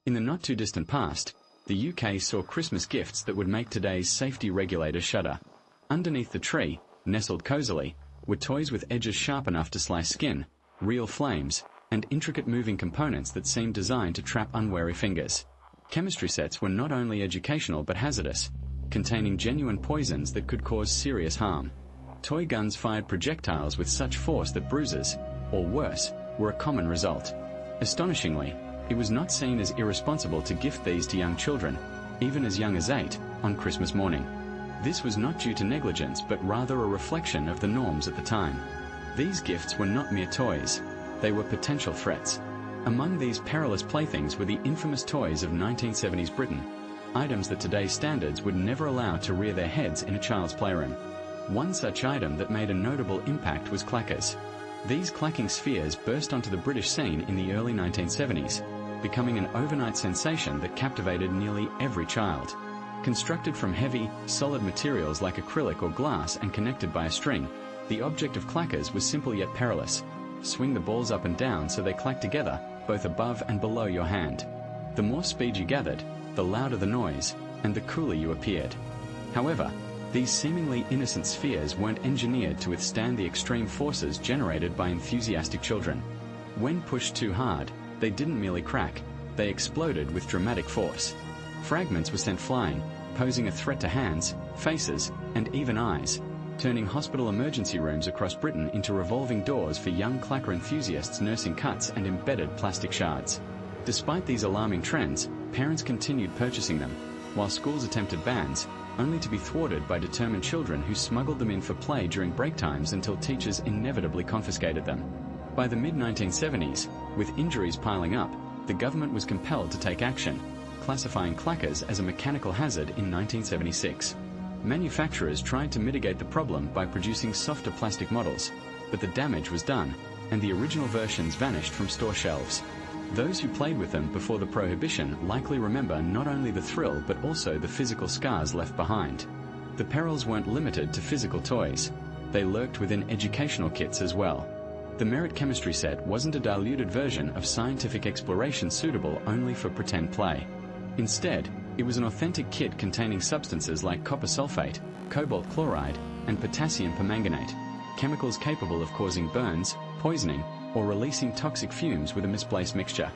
In the not-too-distant past, the UK saw Christmas gifts that would make today's safety regulators shudder. Underneath the tree, nestled cozily, were toys with edges sharp enough to slice skin, real flames, and intricate moving components that seemed designed to trap unwary fingers. Chemistry sets were not only educational but hazardous, containing genuine poisons that could cause serious harm. Toy guns fired projectiles with such force that bruises, or worse, were a common result. Astonishingly, it was not seen as irresponsible to gift these to young children, even as young as 8, on Christmas morning. This was not due to negligence but rather a reflection of the norms at the time. These gifts were not mere toys, they were potential threats. Among these perilous playthings were the infamous toys of 1970s Britain, items that today's standards would never allow to rear their heads in a child's playroom. One such item that made a notable impact was Clackers. These clacking spheres burst onto the British scene in the early 1970s, becoming an overnight sensation that captivated nearly every child. Constructed from heavy, solid materials like acrylic or glass and connected by a string, the object of Clackers was simple yet perilous. Swing the balls up and down so they clack together, both above and below your hand. The more speed you gathered, the louder the noise, and the cooler you appeared. However, these seemingly innocent spheres weren't engineered to withstand the extreme forces generated by enthusiastic children. When pushed too hard, they didn't merely crack, they exploded with dramatic force. Fragments were sent flying, posing a threat to hands, faces, and even eyes, turning hospital emergency rooms across Britain into revolving doors for young clacker enthusiasts nursing cuts and embedded plastic shards. Despite these alarming trends, parents continued purchasing them, while schools attempted bans, only to be thwarted by determined children who smuggled them in for play during break times until teachers inevitably confiscated them. By the mid-1970s, with injuries piling up, the government was compelled to take action, classifying clackers as a mechanical hazard in 1976. Manufacturers tried to mitigate the problem by producing softer plastic models, but the damage was done, and the original versions vanished from store shelves. Those who played with them before the prohibition likely remember not only the thrill but also the physical scars left behind. The perils weren't limited to physical toys. They lurked within educational kits as well. The Merit chemistry set wasn't a diluted version of scientific exploration suitable only for pretend play. Instead, it was an authentic kit containing substances like copper sulfate, cobalt chloride, and potassium permanganate, chemicals capable of causing burns, poisoning, or releasing toxic fumes with a misplaced mixture.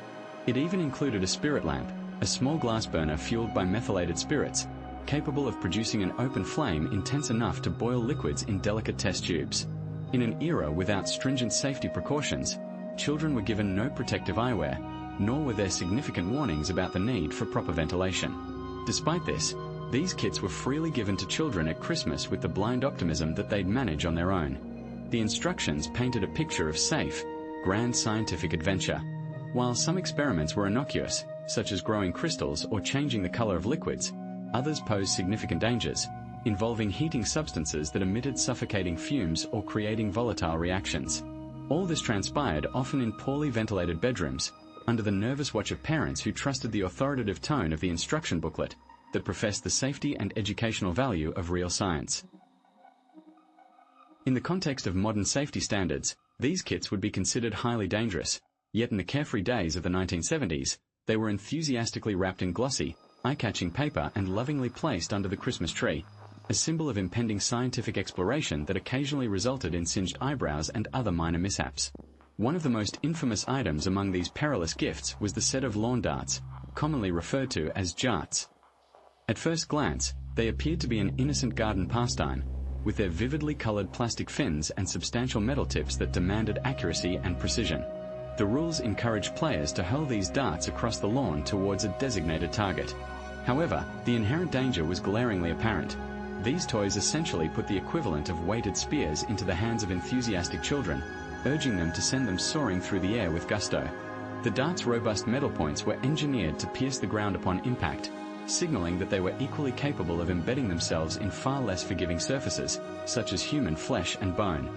It even included a spirit lamp, a small glass burner fueled by methylated spirits, capable of producing an open flame intense enough to boil liquids in delicate test tubes. In an era without stringent safety precautions, children were given no protective eyewear, nor were there significant warnings about the need for proper ventilation. Despite this, these kits were freely given to children at Christmas with the blind optimism that they'd manage on their own. The instructions painted a picture of safe, grand scientific adventure. While some experiments were innocuous, such as growing crystals or changing the color of liquids, others posed significant dangers, involving heating substances that emitted suffocating fumes or creating volatile reactions. All this transpired often in poorly ventilated bedrooms, under the nervous watch of parents who trusted the authoritative tone of the instruction booklet that professed the safety and educational value of real science. In the context of modern safety standards, these kits would be considered highly dangerous, yet in the carefree days of the 1970s, they were enthusiastically wrapped in glossy, eye-catching paper and lovingly placed under the Christmas tree, a symbol of impending scientific exploration that occasionally resulted in singed eyebrows and other minor mishaps. One of the most infamous items among these perilous gifts was the set of lawn darts, commonly referred to as jarts. At first glance, they appeared to be an innocent garden pastime, with their vividly colored plastic fins and substantial metal tips that demanded accuracy and precision. The rules encouraged players to hurl these darts across the lawn towards a designated target. However, the inherent danger was glaringly apparent. These toys essentially put the equivalent of weighted spears into the hands of enthusiastic children, urging them to send them soaring through the air with gusto. The dart's robust metal points were engineered to pierce the ground upon impact, signaling that they were equally capable of embedding themselves in far less forgiving surfaces, such as human flesh and bone.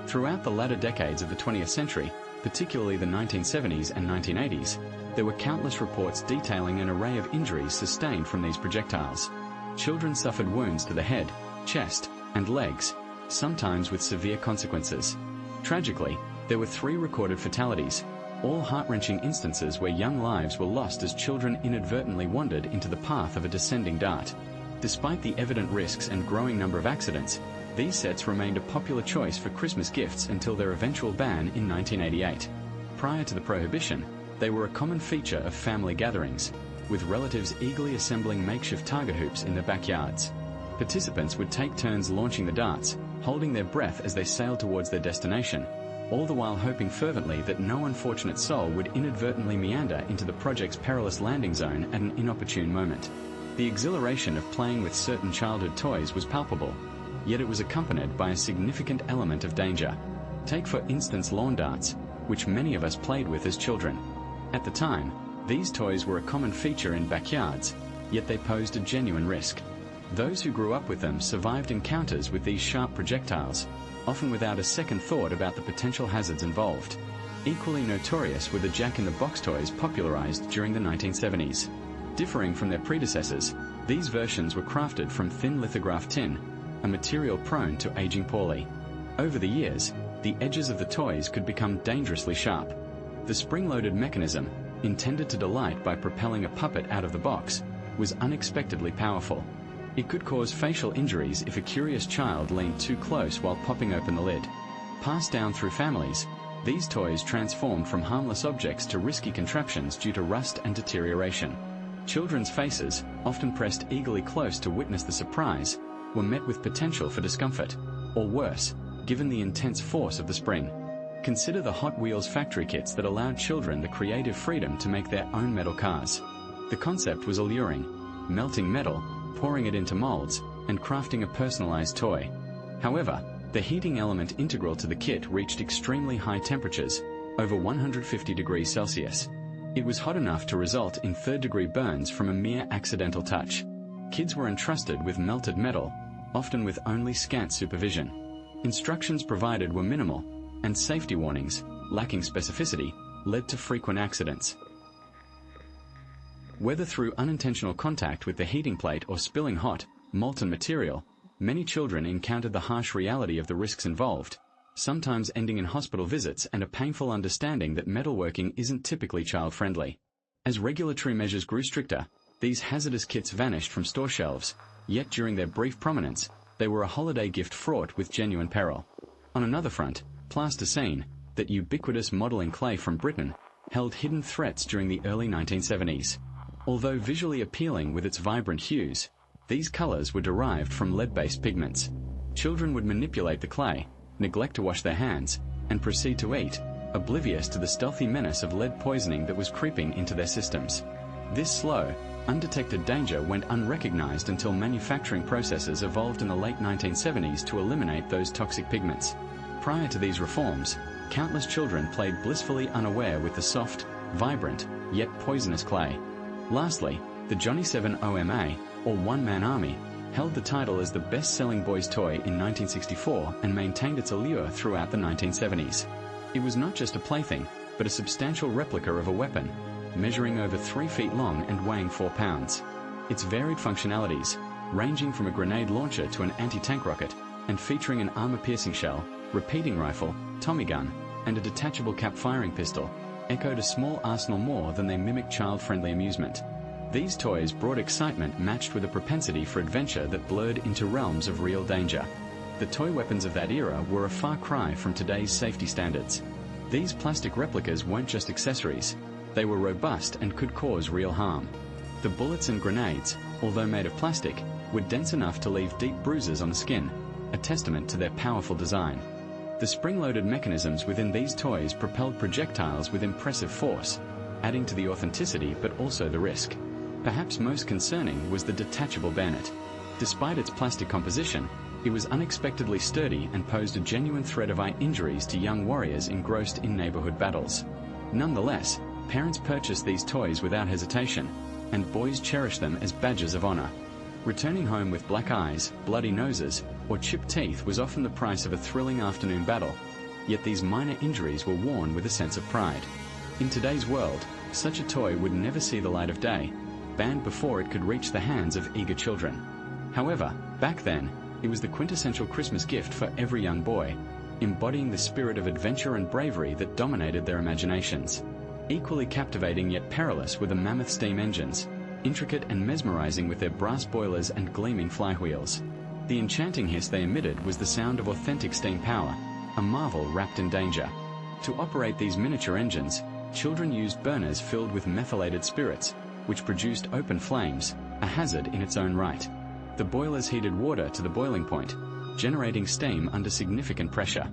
Throughout the latter decades of the 20th century, particularly the 1970s and 1980s, there were countless reports detailing an array of injuries sustained from these projectiles. Children suffered wounds to the head, chest, and legs, sometimes with severe consequences. Tragically, there were 3 recorded fatalities, all heart-wrenching instances where young lives were lost as children inadvertently wandered into the path of a descending dart. Despite the evident risks and growing number of accidents, these sets remained a popular choice for Christmas gifts until their eventual ban in 1988. Prior to the prohibition, they were a common feature of family gatherings, with relatives eagerly assembling makeshift target hoops in their backyards. Participants would take turns launching the darts, holding their breath as they sailed towards their destination, all the while hoping fervently that no unfortunate soul would inadvertently meander into the project's perilous landing zone at an inopportune moment. The exhilaration of playing with certain childhood toys was palpable, yet it was accompanied by a significant element of danger. Take for instance lawn darts, which many of us played with as children. At the time, these toys were a common feature in backyards, yet they posed a genuine risk. Those who grew up with them survived encounters with these sharp projectiles, often without a second thought about the potential hazards involved. Equally notorious were the jack-in-the-box toys popularized during the 1970s. Differing from their predecessors, these versions were crafted from thin lithographed tin, a material prone to aging poorly. Over the years, the edges of the toys could become dangerously sharp. The spring-loaded mechanism, intended to delight by propelling a puppet out of the box, was unexpectedly powerful. It could cause facial injuries if a curious child leaned too close while popping open the lid. Passed down through families, these toys transformed from harmless objects to risky contraptions due to rust and deterioration. Children's faces, often pressed eagerly close to witness the surprise, were met with potential for discomfort, or worse, given the intense force of the spring. Consider the Hot Wheels factory kits that allowed children the creative freedom to make their own metal cars. The concept was alluring: melting metal, pouring it into molds, and crafting a personalized toy. However, the heating element integral to the kit reached extremely high temperatures, over 150 degrees Celsius. It was hot enough to result in third-degree burns from a mere accidental touch. Kids were entrusted with melted metal, often with only scant supervision. Instructions provided were minimal, and safety warnings, lacking specificity, led to frequent accidents. Whether through unintentional contact with the heating plate or spilling hot, molten material, many children encountered the harsh reality of the risks involved, sometimes ending in hospital visits and a painful understanding that metalworking isn't typically child-friendly. As regulatory measures grew stricter, these hazardous kits vanished from store shelves, yet during their brief prominence, they were a holiday gift fraught with genuine peril. On another front, plasticine, that ubiquitous modeling clay from Britain, held hidden threats during the early 1970s. Although visually appealing with its vibrant hues, these colors were derived from lead-based pigments. Children would manipulate the clay, neglect to wash their hands, and proceed to eat, oblivious to the stealthy menace of lead poisoning that was creeping into their systems. This slow, undetected danger went unrecognized until manufacturing processes evolved in the late 1970s to eliminate those toxic pigments. Prior to these reforms, countless children played blissfully unaware with the soft, vibrant, yet poisonous clay. Lastly, the Johnny 7 OMA, or One Man Army, held the title as the best-selling boys' toy in 1964 and maintained its allure throughout the 1970s. It was not just a plaything, but a substantial replica of a weapon, measuring over 3 feet long and weighing 4 pounds. Its varied functionalities, ranging from a grenade launcher to an anti-tank rocket, and featuring an armor-piercing shell, repeating rifle, Tommy gun, and a detachable cap firing pistol, echoed a small arsenal more than they mimicked child-friendly amusement. These toys brought excitement matched with a propensity for adventure that blurred into realms of real danger. The toy weapons of that era were a far cry from today's safety standards. These plastic replicas weren't just accessories. They were robust and could cause real harm. The bullets and grenades, although made of plastic, were dense enough to leave deep bruises on the skin, a testament to their powerful design. The spring-loaded mechanisms within these toys propelled projectiles with impressive force, adding to the authenticity but also the risk. Perhaps most concerning was the detachable bayonet. Despite its plastic composition, it was unexpectedly sturdy and posed a genuine threat of eye injuries to young warriors engrossed in neighborhood battles. Nonetheless, parents purchased these toys without hesitation, and boys cherished them as badges of honor. Returning home with black eyes, bloody noses, or chipped teeth was often the price of a thrilling afternoon battle, yet these minor injuries were worn with a sense of pride. In today's world, such a toy would never see the light of day, banned before it could reach the hands of eager children. However, back then, it was the quintessential Christmas gift for every young boy, embodying the spirit of adventure and bravery that dominated their imaginations. Equally captivating yet perilous were the mammoth steam engines, intricate and mesmerizing with their brass boilers and gleaming flywheels. The enchanting hiss they emitted was the sound of authentic steam power, a marvel wrapped in danger. To operate these miniature engines, children used burners filled with methylated spirits, which produced open flames, a hazard in its own right. The boilers heated water to the boiling point, generating steam under significant pressure.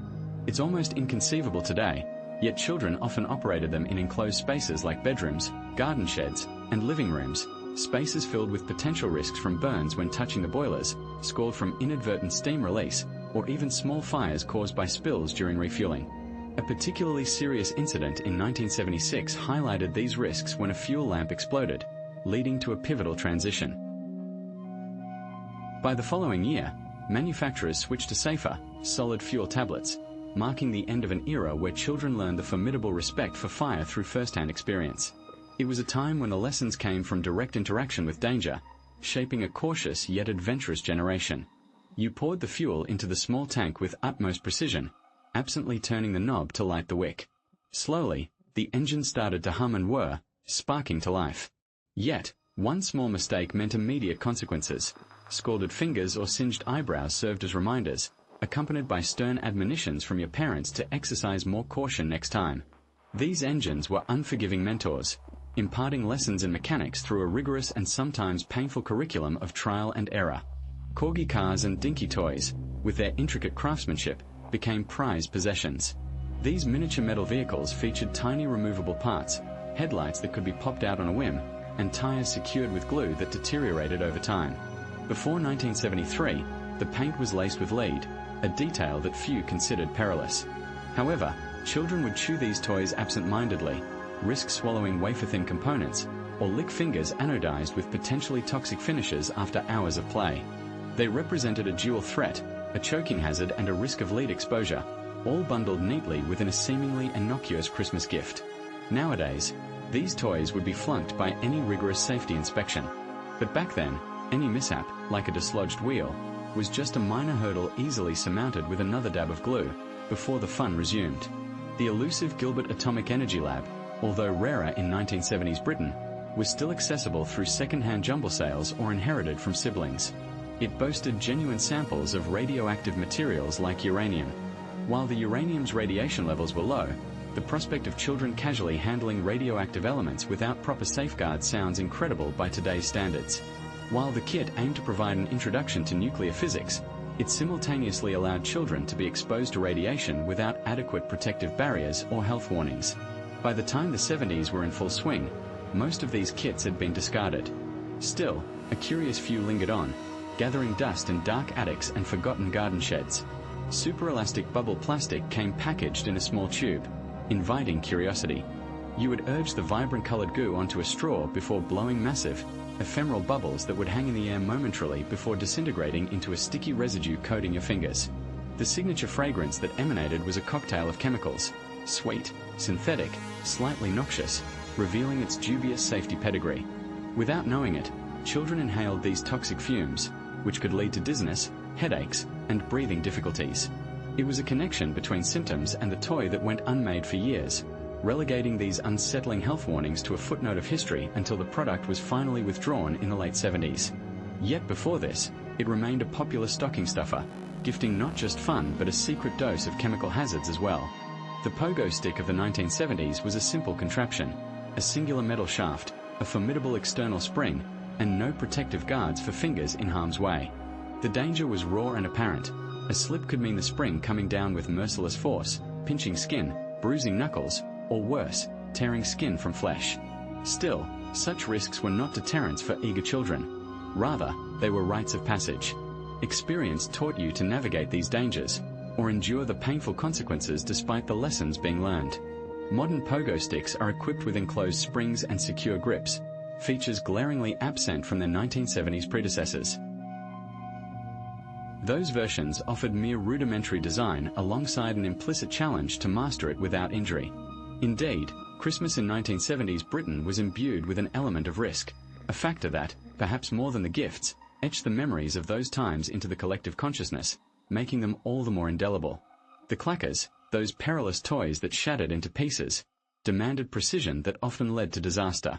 It's almost inconceivable today, yet children often operated them in enclosed spaces like bedrooms, garden sheds, and living rooms, spaces filled with potential risks from burns when touching the boilers, scald from inadvertent steam release, or even small fires caused by spills during refueling. A particularly serious incident in 1976 highlighted these risks when a fuel lamp exploded, leading to a pivotal transition. By the following year, manufacturers switched to safer, solid fuel tablets, marking the end of an era where children learned the formidable respect for fire through first-hand experience. It was a time when the lessons came from direct interaction with danger, shaping a cautious yet adventurous generation. You poured the fuel into the small tank with utmost precision, absently turning the knob to light the wick. Slowly, the engine started to hum and whir, sparking to life. Yet, one small mistake meant immediate consequences. Scalded fingers or singed eyebrows served as reminders, accompanied by stern admonitions from your parents to exercise more caution next time. These engines were unforgiving mentors, imparting lessons in mechanics through a rigorous and sometimes painful curriculum of trial and error. Corgi cars and dinky toys, with their intricate craftsmanship, became prized possessions. These miniature metal vehicles featured tiny removable parts, headlights that could be popped out on a whim, and tires secured with glue that deteriorated over time. Before 1973, the paint was laced with lead, a detail that few considered perilous. However, children would chew these toys absent-mindedly, risk swallowing wafer-thin components, or lick fingers anodized with potentially toxic finishes after hours of play. They represented a dual threat, a choking hazard and a risk of lead exposure, all bundled neatly within a seemingly innocuous Christmas gift. Nowadays, these toys would be flunked by any rigorous safety inspection. But back then, any mishap, like a dislodged wheel, was just a minor hurdle easily surmounted with another dab of glue, before the fun resumed. The elusive Gilbert Atomic Energy Lab, although rarer in 1970s Britain, was still accessible through second-hand jumble sales or inherited from siblings. It boasted genuine samples of radioactive materials like uranium. While the uranium's radiation levels were low, the prospect of children casually handling radioactive elements without proper safeguards sounds incredible by today's standards. While the kit aimed to provide an introduction to nuclear physics, it simultaneously allowed children to be exposed to radiation without adequate protective barriers or health warnings. By the time the 70s were in full swing, most of these kits had been discarded. Still, a curious few lingered on, gathering dust in dark attics and forgotten garden sheds. Super-elastic bubble plastic came packaged in a small tube, inviting curiosity. You would urge the vibrant colored goo onto a straw before blowing massive, ephemeral bubbles that would hang in the air momentarily before disintegrating into a sticky residue coating your fingers. The signature fragrance that emanated was a cocktail of chemicals, sweet, synthetic, slightly noxious, revealing its dubious safety pedigree. Without knowing it, children inhaled these toxic fumes, which could lead to dizziness, headaches, and breathing difficulties. It was a connection between symptoms and the toy that went unmade for years, relegating these unsettling health warnings to a footnote of history until the product was finally withdrawn in the late 70s. Yet before this, it remained a popular stocking stuffer, gifting not just fun but a secret dose of chemical hazards as well. The pogo stick of the 1970s was a simple contraption, a singular metal shaft, a formidable external spring, and no protective guards for fingers in harm's way. The danger was raw and apparent. A slip could mean the spring coming down with merciless force, pinching skin, bruising knuckles, or worse, tearing skin from flesh. Still, such risks were not deterrents for eager children. Rather, they were rites of passage. Experience taught you to navigate these dangers, or endure the painful consequences despite the lessons being learned. Modern pogo sticks are equipped with enclosed springs and secure grips, features glaringly absent from their 1970s predecessors. Those versions offered mere rudimentary design alongside an implicit challenge to master it without injury. Indeed, Christmas in 1970s Britain was imbued with an element of risk, a factor that, perhaps more than the gifts, etched the memories of those times into the collective consciousness, making them all the more indelible. The Clackers, those perilous toys that shattered into pieces, demanded precision that often led to disaster.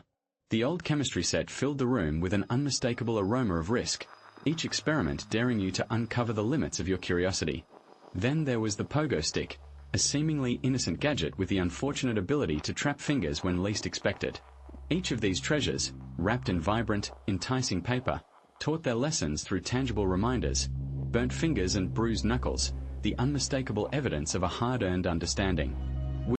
The old chemistry set filled the room with an unmistakable aroma of risk, each experiment daring you to uncover the limits of your curiosity. Then there was the pogo stick, a seemingly innocent gadget with the unfortunate ability to trap fingers when least expected. Each of these treasures, wrapped in vibrant, enticing paper, taught their lessons through tangible reminders, burnt fingers and bruised knuckles, the unmistakable evidence of a hard-earned understanding.